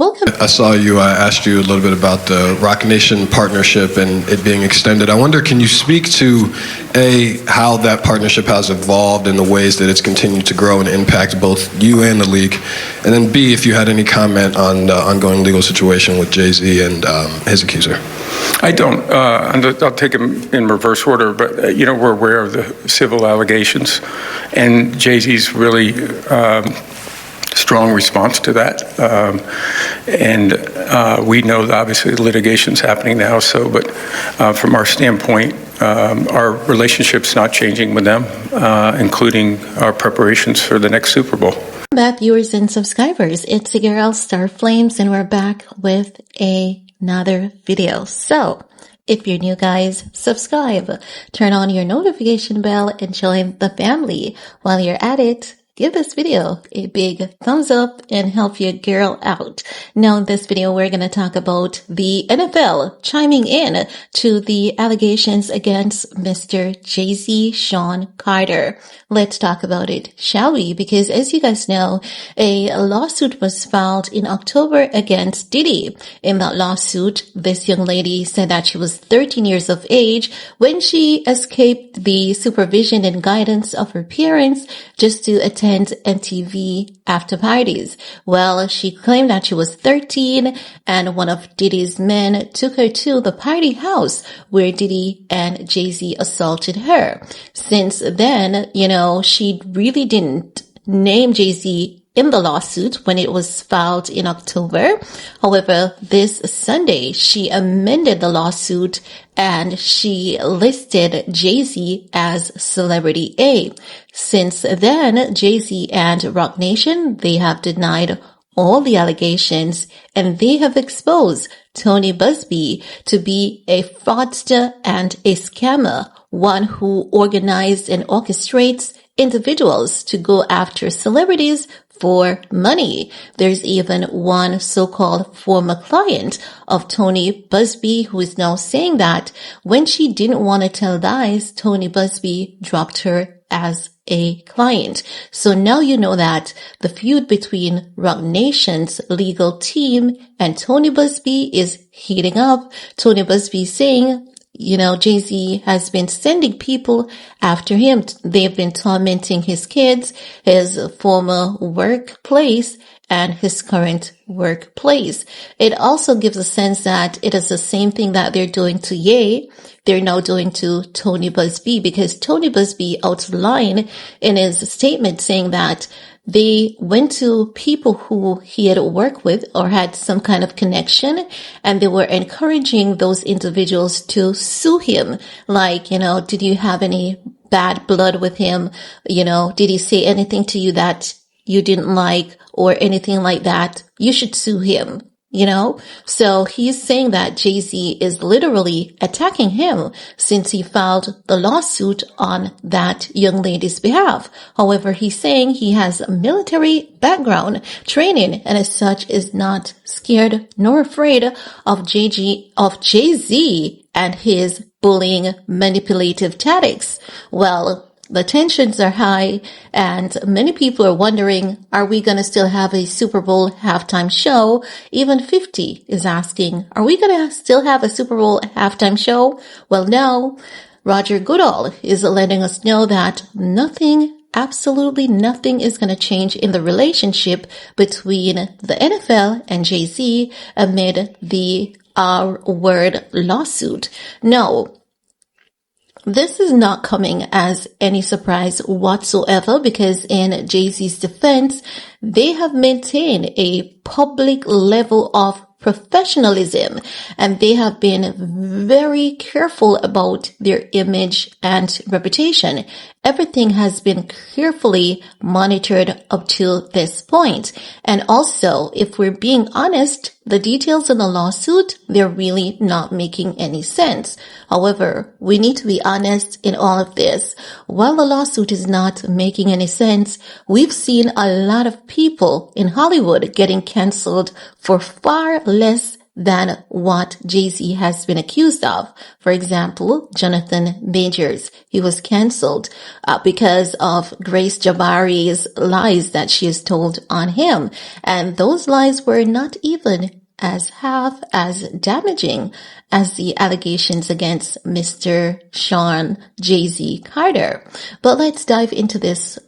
Welcome. I saw you, I asked you a little bit about the Roc Nation partnership and it being extended. I wonder, can you speak to, A, how that partnership has evolved in the ways that it's continued to grow and impact both you and the league? And then B, if you had any comment on the ongoing legal situation with Jay-Z and his accuser. I don't. I'll take them in reverse order, but, we're aware of the civil allegations, and Jay-Z's really strong response to that. We know that obviously litigation's happening now, but from our standpoint, our relationship's not changing with them, including our preparations for the next Super Bowl. Welcome back, viewers and subscribers. It's your girl, Star Flames, and we're back with another video. So, if you're new, guys, subscribe, turn on your notification bell, and join the family. While you're at it, give this video a big thumbs up and help your girl out. Now in this video, we're going to talk about the NFL chiming in to the allegations against Mr. Jay-Z Sean Carter. Let's talk about it, shall we? Because as you guys know, a lawsuit was filed in October against Diddy. In that lawsuit, this young lady said that she was 13 years of age when she escaped the supervision and guidance of her parents just to attend MTV after parties. Well, she claimed that she was 13 and one of Diddy's men took her to the party house where Diddy and Jay-Z assaulted her. Since then, she really didn't name Jay-Z in the lawsuit when it was filed in October. However, this Sunday, she amended the lawsuit and she listed Jay-Z as Celebrity A. Since then, Jay-Z and Roc Nation, they have denied all the allegations and they have exposed Tony Busby to be a fraudster and a scammer, one who organized and orchestrates individuals to go after celebrities for money. There's even one so-called former client of Tony Busby who is now saying that when she didn't want to tell lies, Tony Busby dropped her as a client. So now you know that the feud between Roc Nation's legal team and Tony Busby is heating up. Tony Busby saying, Jay-Z has been sending people after him. They've been tormenting his kids, his former workplace, and his current workplace. It also gives a sense that it is the same thing that they're doing to Ye. They're now doing to Tony Busby, because Tony Busby outlined in his statement saying that they went to people who he had worked with or had some kind of connection, and they were encouraging those individuals to sue him. Like, did you have any bad blood with him? Did he say anything to you that you didn't like or anything like that? You should sue him. So he's saying that Jay-Z is literally attacking him since he filed the lawsuit on that young lady's behalf. However, he's saying he has a military background training and as such is not scared nor afraid of Jay-Z and his bullying manipulative tactics. Well, the tensions are high and many people are wondering, are we going to still have a Super Bowl halftime show? Even 50 is asking, are we going to still have a Super Bowl halftime show? Well, no. Roger Goodell is letting us know that absolutely nothing is going to change in the relationship between the NFL and Jay-Z amid the R-word lawsuit. No. This is not coming as any surprise whatsoever because in Jay-Z's defense, they have maintained a public level of professionalism and they have been very careful about their image and reputation. Everything has been carefully monitored up to this point. And also, if we're being honest, the details in the lawsuit, they're really not making any sense. However, we need to be honest in all of this. While the lawsuit is not making any sense, we've seen a lot of people in Hollywood getting canceled for far less than what Jay-Z has been accused of. For example, Jonathan Majors, he was canceled because of Grace Jabari's lies that she has told on him. And those lies were not even half as damaging as the allegations against Mr. Sean Jay-Z Carter. But let's dive into this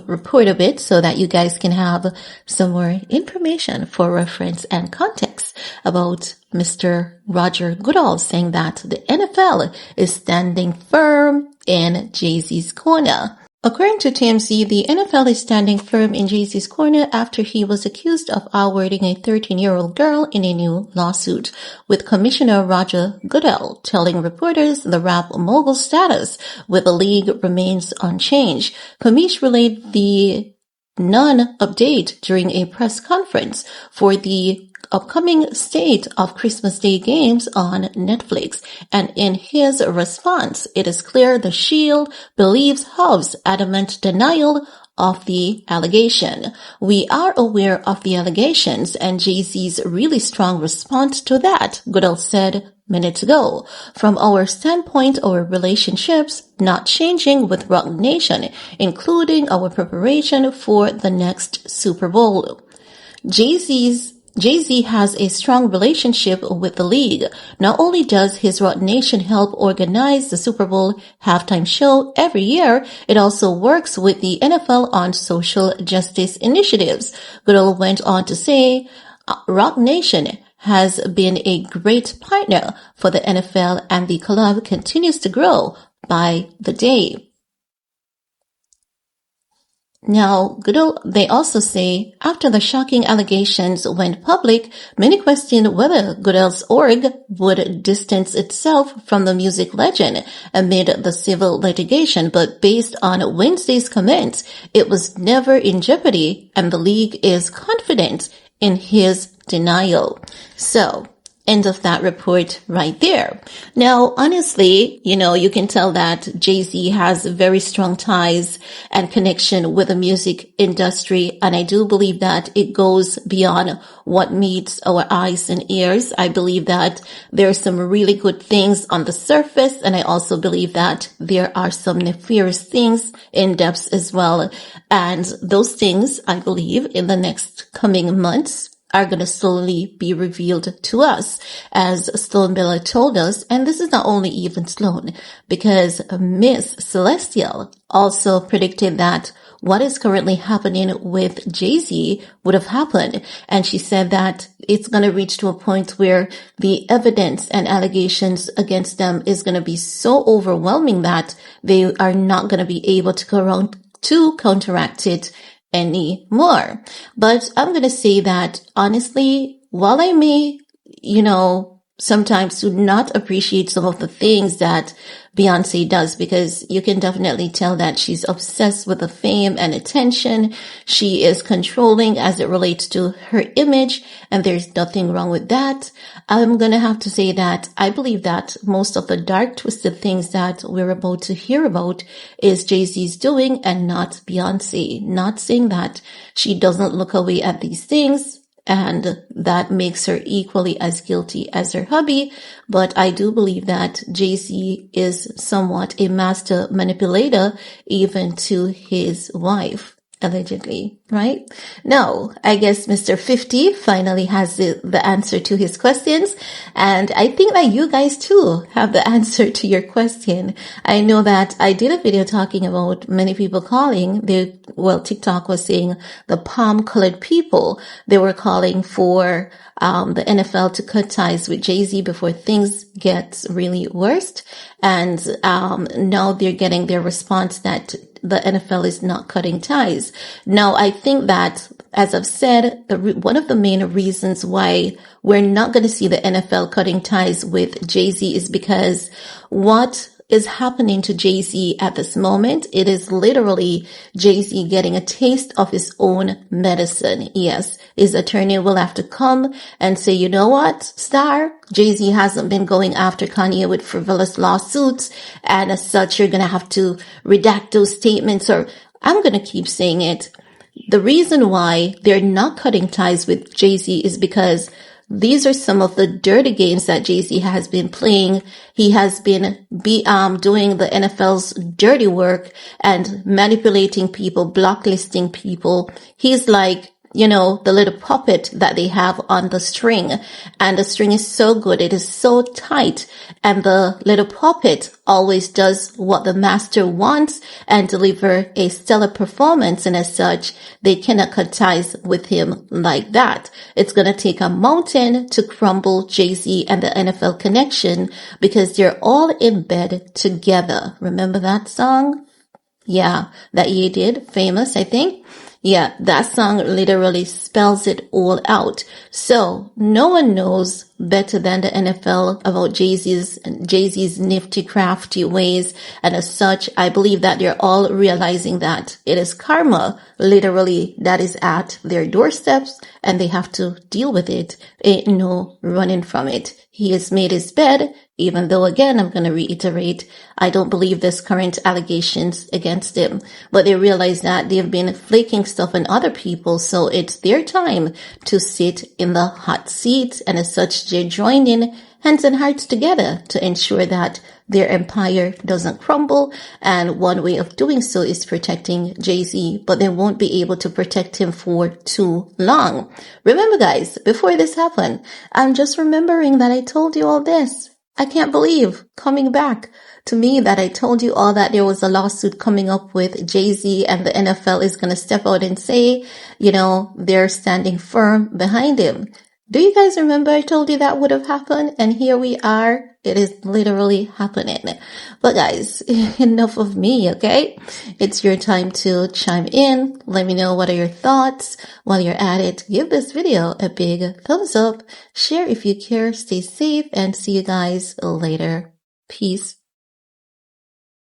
report a bit so that you guys can have some more information for reference and context about Mr. Roger Goodell saying that the NFL is standing firm in Jay-Z's corner. According to TMZ, the NFL is standing firm in Jay-Z's corner after he was accused of outwarding a 13-year-old girl in a new lawsuit, with Commissioner Roger Goodell telling reporters the rap mogul status with the league remains unchanged. Commish relayed the non-update during a press conference for the upcoming State of Christmas Day games on Netflix. And in his response, it is clear the Shield believes Hov's adamant denial of the allegation. We are aware of the allegations and Jay-Z's really strong response to that, Goodall said minutes ago. From our standpoint, our relationships not changing with Roc Nation, including our preparation for the next Super Bowl. Jay-Z has a strong relationship with the league. Not only does his Roc Nation help organize the Super Bowl halftime show every year, it also works with the NFL on social justice initiatives. Goodall went on to say, Roc Nation has been a great partner for the NFL and the club continues to grow by the day. Now, Goodall, they also say, after the shocking allegations went public, many questioned whether Goodell's org would distance itself from the music legend amid the civil litigation, but based on Wednesday's comments, it was never in jeopardy, and the league is confident in his denial. So, end of that report right there. Now, honestly, you can tell that Jay-Z has very strong ties and connection with the music industry. And I do believe that it goes beyond what meets our eyes and ears. I believe that there are some really good things on the surface. And I also believe that there are some nefarious things in depth as well. And those things, I believe, in the next coming months are going to slowly be revealed to us, as Sloan Miller told us. And this is not only even Sloan, because Miss Celestial also predicted that what is currently happening with Jay-Z would have happened. And she said that it's going to reach to a point where the evidence and allegations against them is going to be so overwhelming that they are not going to be able to counteract it anymore. But I'm going to say that honestly, while I may, sometimes do not appreciate some of the things that Beyonce does, because you can definitely tell that she's obsessed with the fame and attention. She is controlling as it relates to her image, and there's nothing wrong with that. I'm going to have to say that I believe that most of the dark, twisted things that we're about to hear about is Jay-Z's doing and not Beyonce. Not saying that she doesn't look away at these things, and that makes her equally as guilty as her hubby. But I do believe that Jay-Z is somewhat a master manipulator, even to his wife, allegedly, right? Now, I guess Mr. 50 finally has the answer to his questions. And I think that you guys too have the answer to your question. I know that I did a video talking about many people calling. TikTok was saying the palm-colored people. They were calling for the NFL to cut ties with Jay-Z before things get really worse. And now they're getting their response that the NFL is not cutting ties. Now, I think that, as I've said, one of the main reasons why we're not going to see the NFL cutting ties with Jay-Z is because what is happening to Jay-Z at this moment, it is literally Jay-Z getting a taste of his own medicine. Yes, his attorney will have to come and say, you know what, star, Jay-Z hasn't been going after Kanye with frivolous lawsuits, and as such, you're going to have to redact those statements, or I'm going to keep saying it. The reason why they're not cutting ties with Jay-Z is because these are some of the dirty games that Jay-Z has been playing. He has been doing the NFL's dirty work and manipulating people, blacklisting people. He's like, you know, the little puppet that they have on the string. And the string is so good. It is so tight. And the little puppet always does what the master wants and deliver a stellar performance. And as such, they cannot cut ties with him like that. It's going to take a mountain to crumble Jay-Z and the NFL connection because they're all in bed together. Remember that song? Yeah, that Ye did. Famous, I think. Yeah, that song literally spells it all out. So no one knows better than the NFL about Jay-Z's nifty, crafty ways. And as such, I believe that they're all realizing that it is karma, literally, that is at their doorsteps and they have to deal with it. Ain't no running from it. He has made his bed, even though, again, I'm going to reiterate, I don't believe there's current allegations against him. But they realize that they've been flaking stuff on other people, so it's their time to sit in the hot seat. And as such, they're joining hands and hearts together to ensure that their empire doesn't crumble. And one way of doing so is protecting Jay-Z, but they won't be able to protect him for too long. Remember, guys, before this happened, I'm just remembering that I told you all this. I can't believe coming back to me that I told you all that there was a lawsuit coming up with Jay-Z and the NFL is going to step out and say, you know, they're standing firm behind him. Do you guys remember I told you that would have happened? And here we are. It is literally happening. But guys, enough of me, okay? It's your time to chime in. Let me know what are your thoughts. While you're at it, give this video a big thumbs up. Share if you care. Stay safe and see you guys later. Peace.